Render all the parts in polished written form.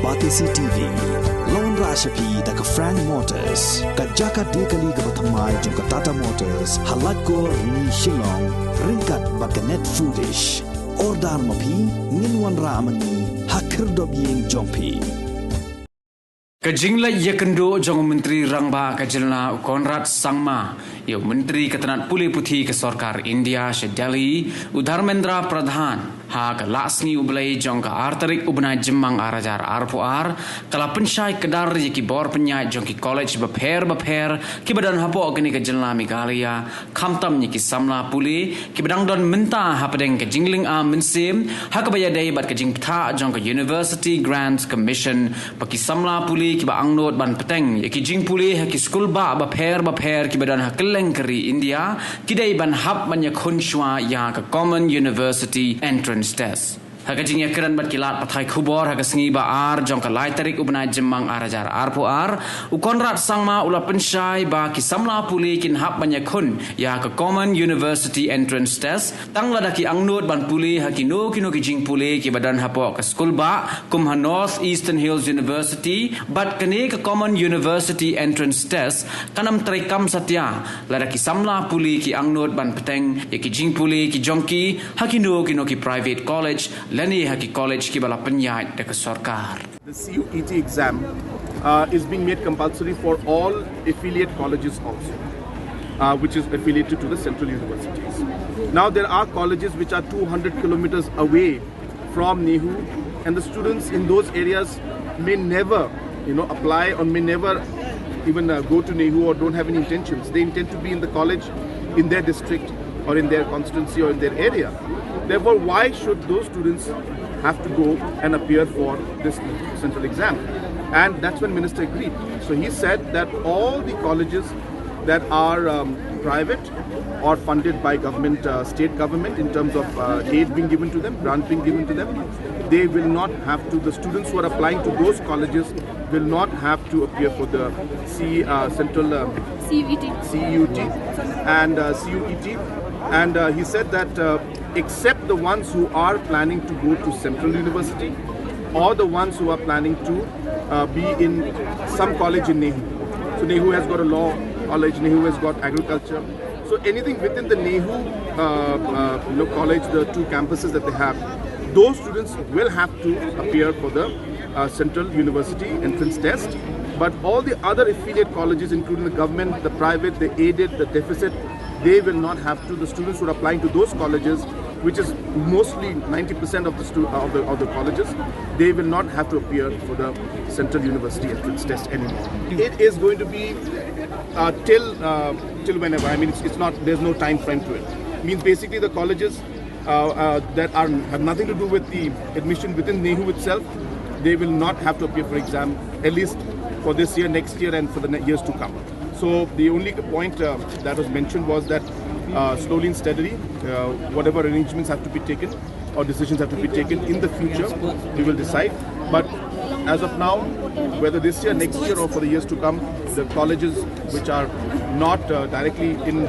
Batisi TV Lone Rashapi Daka Frank Motors Kajaka Dekali Gabatamai Junka Tata Motors Halatko Ni Shillong Rinkat Bakanet Foodish Ordar Mapi Ninwan Ramani Hakirdob Ying Jompi Kajingla Ïakhun jong Menteri Rangba Kajilna Konrad Sangma Yo Menteri Ketenat Pule Putih ke Sarkar India se Delhi Udharmendra Pradhan ha ke lasni ublai jong ke arterik ubnai jemang arajar arpuar kala pensyai kedar yaki bor penyai jong ki college beper ki badan hapo gani ke Jelna Meghalaya khamtam yaki Samla Pule ki badang don menta hapadeng ke jingling a mensim ha ke bayadai bat ke jing ptha jong ke University Grants Commission baki Samla Pule ki ba Angnud ban peteng yaki jing Pule ha ki school ba beper ki badan ha keleng keri India ki dai ban hap ban Ïakhun shwa ya ke Common University Entrance Test. Hakajing Ïakhun bat kilat pathai khubor hakasengi ba ar jong ka lai tarik ubnai jemang arajar arpu ar u Konrad Sangma ula pensyai ba ki Samla Pule kin hap ban Ïakhun ya ke Common University Entrance Test tang ladaki Angnud ban Pule hakino kino ki jing Pule ki badan hapo ke school ba kumha North Eastern Hills University bat kene ke Common University Entrance Test kanam trikam satya ladaki Samla Pule ki Angnud ban peteng ya ki jing Pule ki jongki hakino kino ki private college lani haki college ki bala penyai dek sarkar. The CUET exam is being made compulsory for all affiliate colleges also, which is affiliated to the central universities. Now there are colleges which are 200 kilometers away from Nehu, and the students in those areas may never, apply or may never even go to Nehu or don't have any intentions. They intend to be in the college in their district or in their constituency or in their area. Therefore, why should those students have to go and appear for this central exam? And that's when Minister agreed. So he said that all the colleges that are private or funded by government, state government in terms of aid being given to them, grant being given to them, they will not have to, the students who are applying to those colleges will not have to appear for the central CUET and CUET. And he said that except the ones who are planning to go to Central University or the ones who are planning to be in some college in Nehu. So Nehu has got a law college, Nehu has got agriculture. So anything within the Nehu college, the two campuses that they have, those students will have to appear for the Central University entrance test. But all the other affiliate colleges, including the government, the private, the aided, the deficit, they will not have to. The students who are applying to those colleges, which is mostly 90% of the colleges, they will not have to appear for the Central University entrance test anymore. It is going to be till whenever. I mean, it's not. There's no time frame to it. It means basically the colleges that have nothing to do with the admission within Nehu itself, they will not have to appear for exam, at least for this year, next year, and for the years to come. So the only point that was mentioned was that slowly and steadily, whatever arrangements have to be taken or decisions have to be taken in the future, we will decide. But as of now, whether this year, next year, or for the years to come, the colleges which are not directly in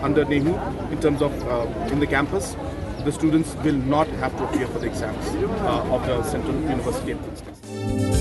under Nehu in terms of in the campus, the students will not have to appear for the exams of the Central University entrance test.